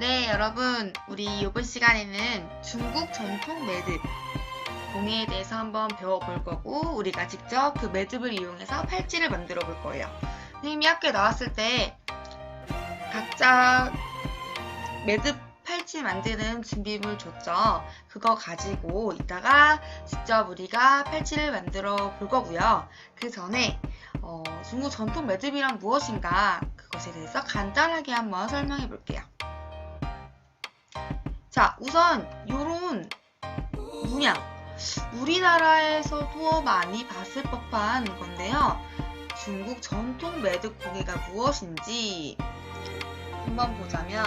네, 여러분, 우리 이번 시간에는 중국 전통 매듭 공예에 대해서 한번 배워볼 거고, 우리가 직접 그 매듭을 이용해서 팔찌를 만들어 볼 거예요. 선생님이 학교에 나왔을 때 각자 매듭 팔찌 만드는 준비물 줬죠. 그거 가지고 이따가 직접 우리가 팔찌를 만들어 볼 거고요. 그 전에 중국 전통 매듭이란 무엇인가 그것에 대해서 간단하게 한번 설명해 볼게요. 자, 우선 요런 문양 우리나라에서도 많이 봤을 법한 건데요. 중국 전통 매듭 공예가 무엇인지 한번 보자면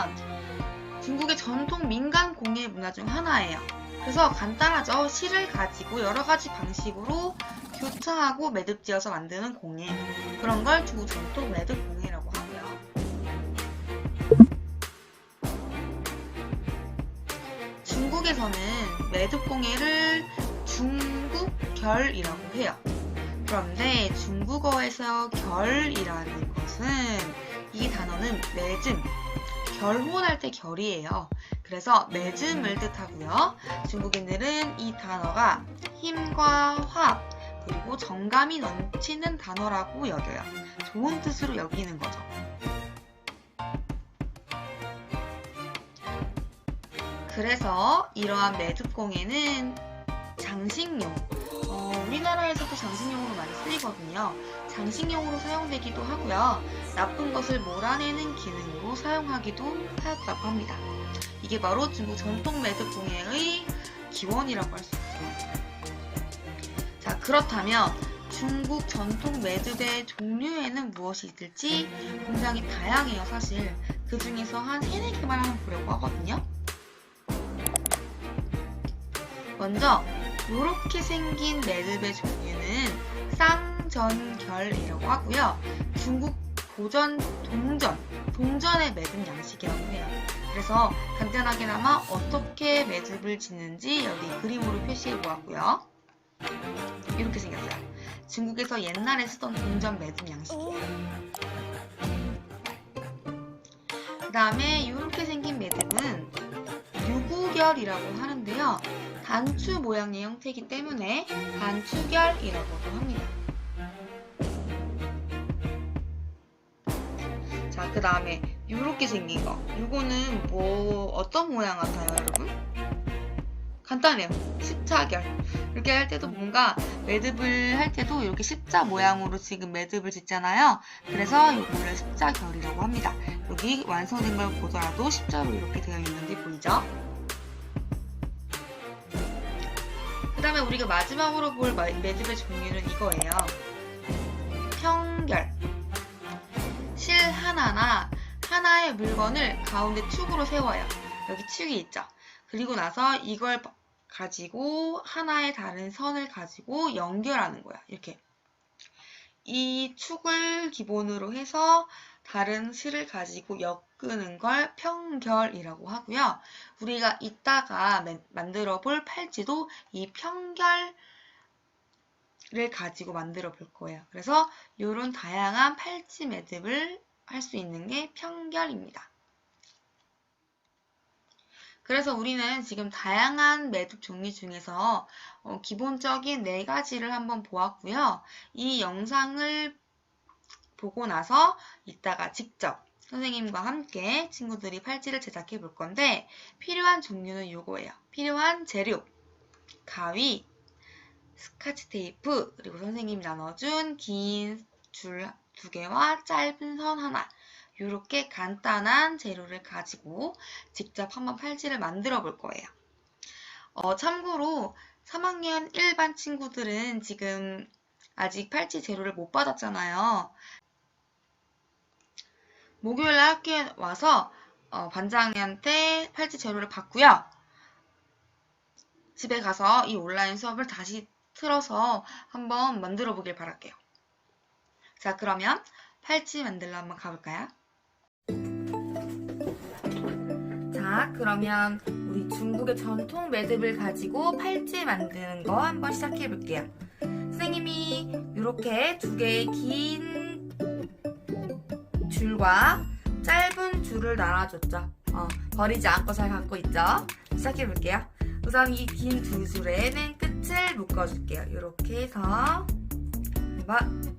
중국의 전통 민간 공예 문화 중 하나예요. 그래서 간단하죠. 실을 가지고 여러 가지 방식으로 교차하고 매듭 지어서 만드는 공예, 그런 걸 중국 전통 매듭 공예라고 하고요. 중국에서는 매듭 공예를 중국결이라고 해요. 그런데 중국어에서 결이라는 것은 이 단어는 매즘, 결혼할 때 결이에요. 그래서 매즘을 뜻하고요. 중국인들은 이 단어가 힘과 화합 그리고 정감이 넘치는 단어라고 여겨요. 좋은 뜻으로 여기는 거죠. 그래서 이러한 매듭공예는 장식용, 우리나라에서도 장식용으로 많이 쓰이거든요. 장식용으로 사용되기도 하고요. 나쁜 것을 몰아내는 기능으로 사용하기도 하였다고 합니다. 이게 바로 중국 전통 매듭공예의 기원이라고 할 수 있죠. 자, 그렇다면 중국 전통 매듭의 종류에는 무엇이 있을지 굉장히 다양해요, 사실. 그 중에서 한 3-4개만 한번 보려고 하거든요. 먼저 이렇게 생긴 매듭의 종류는 쌍전결이라고 하고요. 중국 고전 동전의 매듭 양식이라고 해요. 그래서 간단하게나마 어떻게 매듭을 짓는지 여기 그림으로 표시해 보았고요. 이렇게 생겼어요. 중국에서 옛날에 쓰던 동전 매듭 양식이에요. 그 다음에 이렇게 생긴 매듭은 유구결이라고 하는데요. 단추 모양의 형태이기 때문에 단추결이라고도 합니다. 자, 그 다음에 이렇게 생긴 거. 이거는 어떤 모양 같아요, 여러분? 간단해요. 십자결. 이렇게 할 때도 뭔가 매듭을 할 때도 이렇게 십자 모양으로 지금 매듭을 짓잖아요. 그래서 이거를 십자결이라고 합니다. 여기 완성된 걸 보더라도 십자로 이렇게 되어 있는지 보이죠? 그 다음에 우리가 마지막으로 볼 매듭의 종류는 이거예요. 평결. 실 하나나 하나의 물건을 가운데 축으로 세워요. 여기 축이 있죠. 그리고 나서 이걸 가지고 하나의 다른 선을 가지고 연결하는 거야. 이렇게. 이 축을 기본으로 해서 다른 실을 가지고 엮는 걸 평결이라고 하고요. 우리가 이따가 만들어 볼 팔찌도 이 평결을 가지고 만들어 볼 거예요. 그래서 이런 다양한 팔찌 매듭을 할 수 있는 게 평결입니다. 그래서 우리는 지금 다양한 매듭 종류 중에서 기본적인 4가지를 한번 보았고요. 이 영상을 보고 나서 이따가 직접 선생님과 함께 친구들이 팔찌를 제작해 볼 건데 필요한 종류는 이거예요. 필요한 재료, 가위, 스카치 테이프, 그리고 선생님이 나눠준 긴 줄 2개와 짧은 선 하나, 이렇게 간단한 재료를 가지고 직접 한번 팔찌를 만들어 볼 거예요. 참고로 3학년 1반 친구들은 지금 아직 팔찌 재료를 못 받았잖아요. 목요일날 학교에 와서 반장님한테 팔찌 재료를 받고요. 집에 가서 이 온라인 수업을 다시 틀어서 한번 만들어 보길 바랄게요. 자, 그러면 팔찌 만들러 한번 가볼까요? 자, 그러면 우리 중국의 전통 매듭을 가지고 팔찌 만드는 거 한번 시작해 볼게요. 선생님이 이렇게 2개의 긴 줄과 짧은 줄을 나눠줬죠. 버리지 않고 잘 갖고 있죠? 시작해 볼게요. 우선 이 긴 두 줄의 맨 끝을 묶어줄게요. 이렇게 해서 한번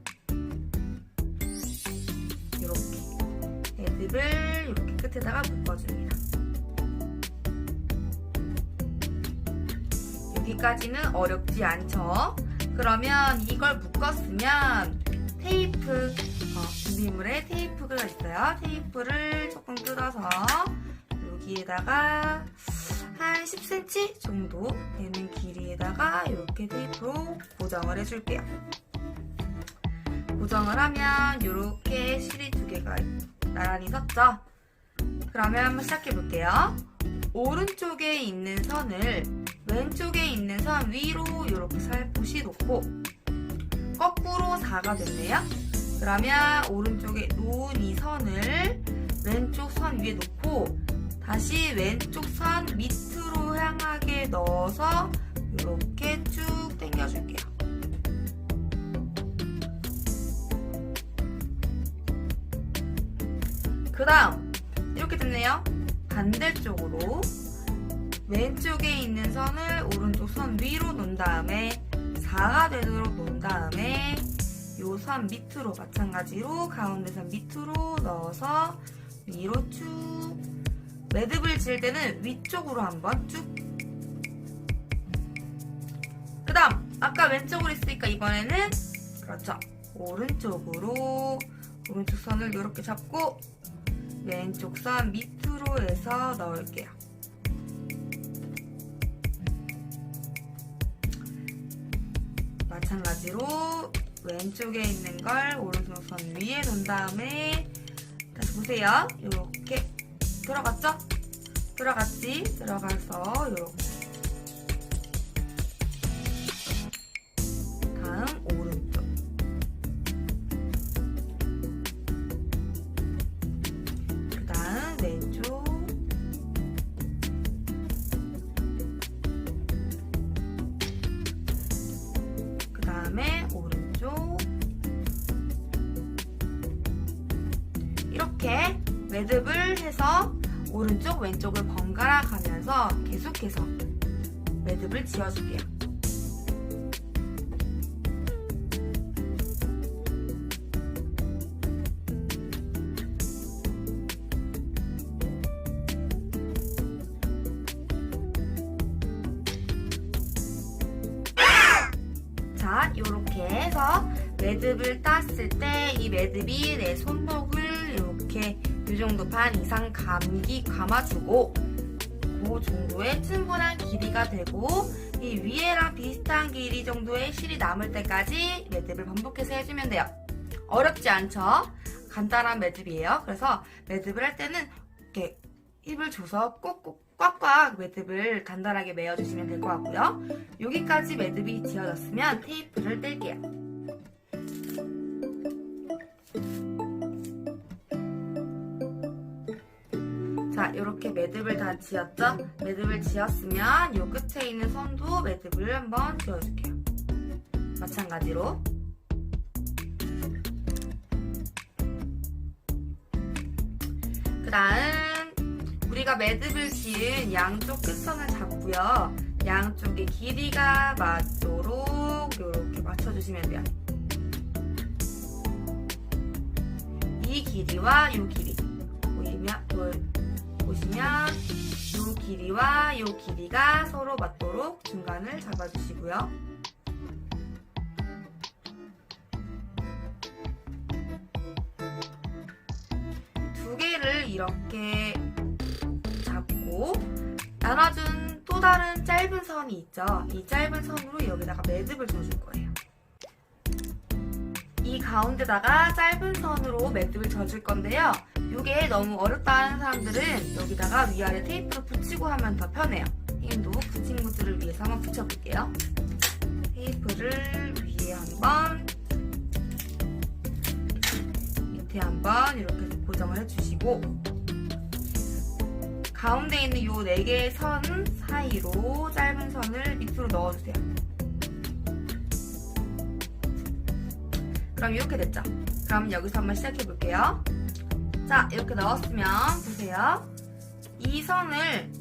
이렇게 매듭을 이렇게 끝에다가 묶어줍니다. 여기까지는 어렵지 않죠? 그러면 이걸 묶었으면 테이프, 준비물에 테이프가 있어요. 테이프를 조금 뜯어서 여기에다가 한 10cm 정도 되는 길이에다가 이렇게 테이프로 고정을 해줄게요. 고정을 하면 이렇게 실이 두 개가 나란히 섰죠? 그러면 한번 시작해 볼게요. 오른쪽에 있는 선을 왼쪽에 있는 선 위로 이렇게 살포시 놓고 거꾸로 4가 됐네요. 그러면 오른쪽에 놓은 이 선을 왼쪽 선 위에 놓고 다시 왼쪽 선 밑으로 향하게 넣어서 이렇게 쭉 당겨줄게요. 그 다음 이렇게 됐네요. 반대쪽으로 왼쪽에 있는 선을 오른쪽 선 위로 놓은 다음에 4가 되도록 놓은 다음에 이 선 밑으로 마찬가지로 가운데 선 밑으로 넣어서 위로 쭉 매듭을 지을 때는 위쪽으로 한번 쭉. 그 다음 아까 왼쪽으로 했으니까 이번에는 그렇죠. 오른쪽으로 오른쪽 선을 이렇게 잡고 왼쪽 선 밑으로 해서 넣을게요. 마찬가지로 왼쪽에 있는 걸 오른쪽 선 위에 놓은 다음에 다시 보세요. 이렇게 들어갔죠? 들어갔지? 들어가서 이렇게 다음 오른쪽 그 다음 왼쪽 그 다음에 오른쪽 이렇게 매듭을 해서 오른쪽 왼쪽을 번갈아 가면서 계속해서 매듭을 지어줄게요. 자, 이렇게 해서 매듭을 땄을 때 이 매듭이 내 손목을 이렇게 이 정도 반 이상 감아주고 그 정도의 충분한 길이가 되고 이 위에랑 비슷한 길이 정도의 실이 남을 때까지 매듭을 반복해서 해주면 돼요. 어렵지 않죠? 간단한 매듭이에요. 그래서 매듭을 할 때는 이렇게 힘을 줘서 꼭꼭 꽉꽉 매듭을 단단하게 메어주시면 될 것 같고요. 여기까지 매듭이 지어졌으면 테이프를 뗄게요. 자, 이렇게 매듭을 다 지었죠? 매듭을 지었으면 이 끝에 있는 선도 매듭을 한번 지어줄게요. 마찬가지로 그 다음 우리가 매듭을 지은 양쪽 끝선을 잡고요. 양쪽의 길이가 맞도록 이렇게 맞춰주시면 돼요. 이 길이와 이 길이 보시면 이 길이와 이 길이가 서로 맞도록 중간을 잡아주시고요. 두 개를 이렇게 잡고 나눠준 또 다른 짧은 선이 있죠. 이 짧은 선으로 여기다가 매듭을 줘줄 거예요. 이 가운데다가 짧은 선으로 매듭을 져줄 건데요. 이게 너무 어렵다 하는 사람들은 여기다가 위아래 테이프를 붙이고 하면 더 편해요. 선생님도 그 친구들을 위해서 한번 붙여볼게요. 테이프를 위에 한번 밑에 한번 이렇게 해서 고정을 해주시고 가운데 있는 이 4개의 선 사이로 짧은 선을 밑으로 넣어주세요. 그럼 이렇게 됐죠? 그럼 여기서 한번 시작해 볼게요. 자, 이렇게 넣었으면 보세요. 이 선을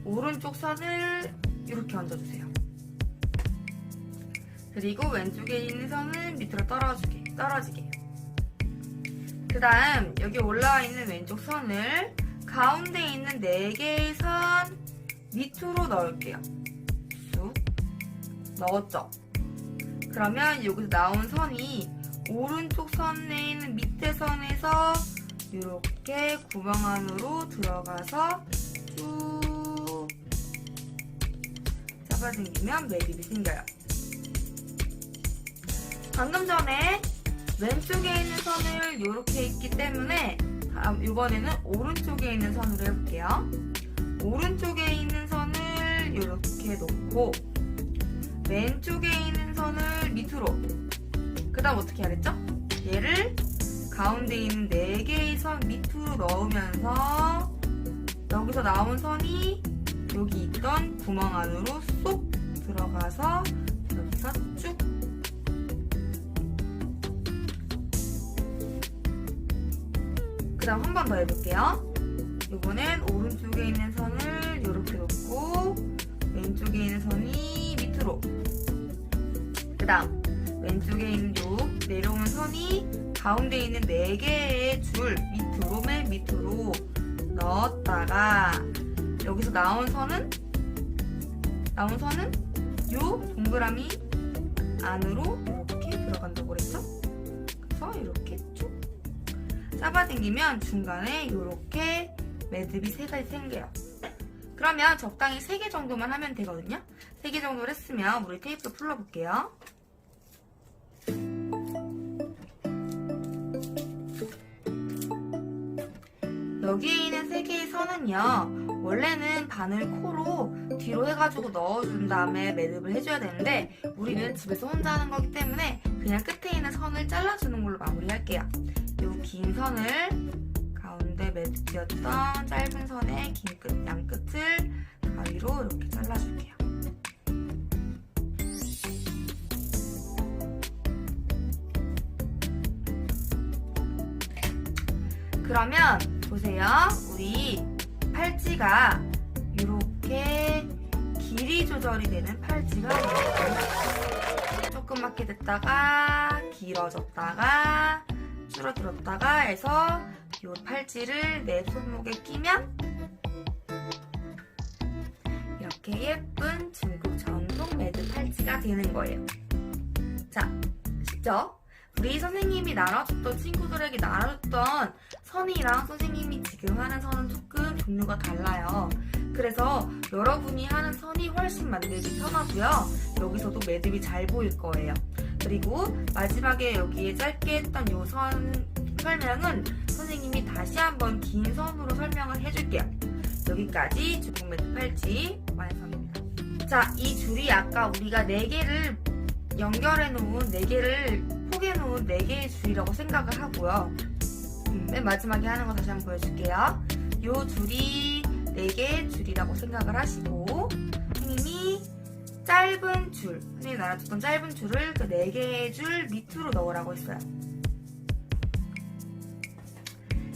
오른쪽 선을 이렇게 얹어주세요. 그리고 왼쪽에 있는 선은 밑으로 떨어지게. 그 다음 여기 올라와 있는 왼쪽 선을 가운데 있는 4개의 선 밑으로 넣을게요. 쑥 넣었죠? 그러면 여기서 나온 선이 오른쪽 선에 있는 밑에 선에서 이렇게 구멍 안으로 들어가서 쭉 잡아당기면 매듭이 생겨요. 방금 전에 왼쪽에 있는 선을 이렇게 했기 때문에 이번에는 오른쪽에 있는 선으로 해볼게요. 오른쪽에 있는 선을 이렇게 놓고 왼쪽에 있는 선을 밑으로, 그 다음 어떻게 해야 됐죠? 얘를 가운데 있는 4개의 선 밑으로 넣으면서 여기서 나온 선이 여기 있던 구멍 안으로 쏙 들어가서 여기서 쭉 그 다음 한 번 더 해볼게요. 이번엔 오른쪽에 있는 선을 이렇게 놓고 왼쪽에 있는 선이 밑으로, 그 다음 왼쪽에 있는 요 내려오는 선이 가운데 있는 4개의 줄 밑으로 맨 밑으로 넣었다가 여기서 나온 선은 요 동그라미 안으로 이렇게 들어간다고 그랬죠? 그래서 이렇게 쭉 잡아당기면 중간에 이렇게 매듭이 3가지 생겨요. 그러면 적당히 3개 정도만 하면 되거든요. 3개 정도를 했으면 우리 테이프 풀러볼게요. 여기에 있는 3개의 선은요, 원래는 바늘 코로 뒤로 해가지고 넣어준 다음에 매듭을 해줘야 되는데 우리는 집에서 혼자 하는 거기 때문에 그냥 끝에 있는 선을 잘라주는 걸로 마무리할게요. 이 긴 선을 가운데 매듭되었던 짧은 선의 긴 끝, 양 끝을 가위로 이렇게 잘라줄게요. 그러면 보세요. 우리 팔찌가 이렇게 길이 조절이 되는 팔찌가 조그맣게 됐다가 길어졌다가 줄어들었다가 해서 이 팔찌를 내 손목에 끼면 이렇게 예쁜 중국 전통 매듭 팔찌가 되는 거예요. 자, 쉽죠? 우리 선생님이 나눠줬던 친구들에게 나눠줬던 선이랑 선생님이 지금 하는 선은 조금 종류가 달라요. 그래서 여러분이 하는 선이 훨씬 만들기 편하고요. 여기서도 매듭이 잘 보일 거예요. 그리고 마지막에 여기에 짧게 했던 이 선 설명은 선생님이 다시 한번 긴 선으로 설명을 해줄게요. 여기까지 중국 매듭 팔찌 완성입니다. 자, 이 줄이 아까 우리가 4개를 연결해 놓은 4개를 포개 놓은 4개의 줄이라고 생각을 하고요. 맨 마지막에 하는 거 다시 한번 보여줄게요. 이 줄이 4개의 줄이라고 생각을 하시고 선생님이 짧은 줄, 선생님이 나눠줬던 짧은 줄을 그 4개의 줄 밑으로 넣으라고 했어요.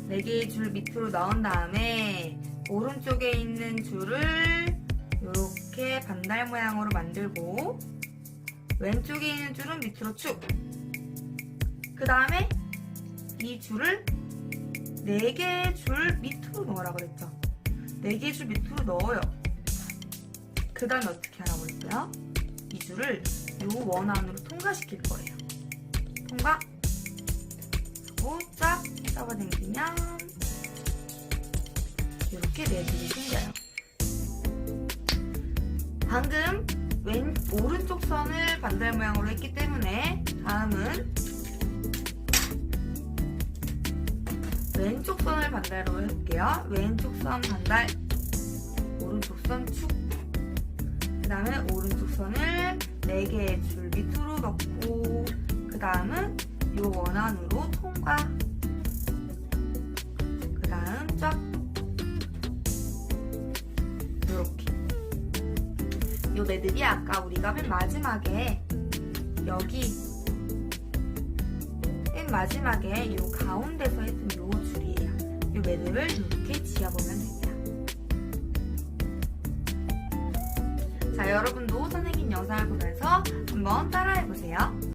4개의 줄 밑으로 넣은 다음에 오른쪽에 있는 줄을 이렇게 반달 모양으로 만들고 왼쪽에 있는 줄은 밑으로 쭉. 그 다음에 이 줄을 4개의 줄 밑으로 넣으라고 그랬죠. 4개의 줄 밑으로 넣어요. 그 다음에 어떻게 하라고 그랬어요? 이 줄을 요 원 안으로 통과시킬 거예요. 통과. 그리고 쫙 잡아당기면 이렇게 매듭이 생겨요. 방금 오른쪽 선을 반달 모양으로 했기 때문에 다음은 왼쪽 선을 반대로 해볼게요. 왼쪽 선 반달, 오른쪽 선 축. 그 다음에 오른쪽 선을 4개의 줄 밑으로 넣고 그 다음은 이 원 안으로 통과. 그 다음 쫙 이렇게. 이 매듭이 아까 우리가 맨 마지막에 여기 맨 마지막에 이 가운데서 했던 이 줄이에요. 이 매듭을 이렇게 지어보면 됩니다. 자, 여러분도 선생님 영상을 보면서 한번 따라해보세요.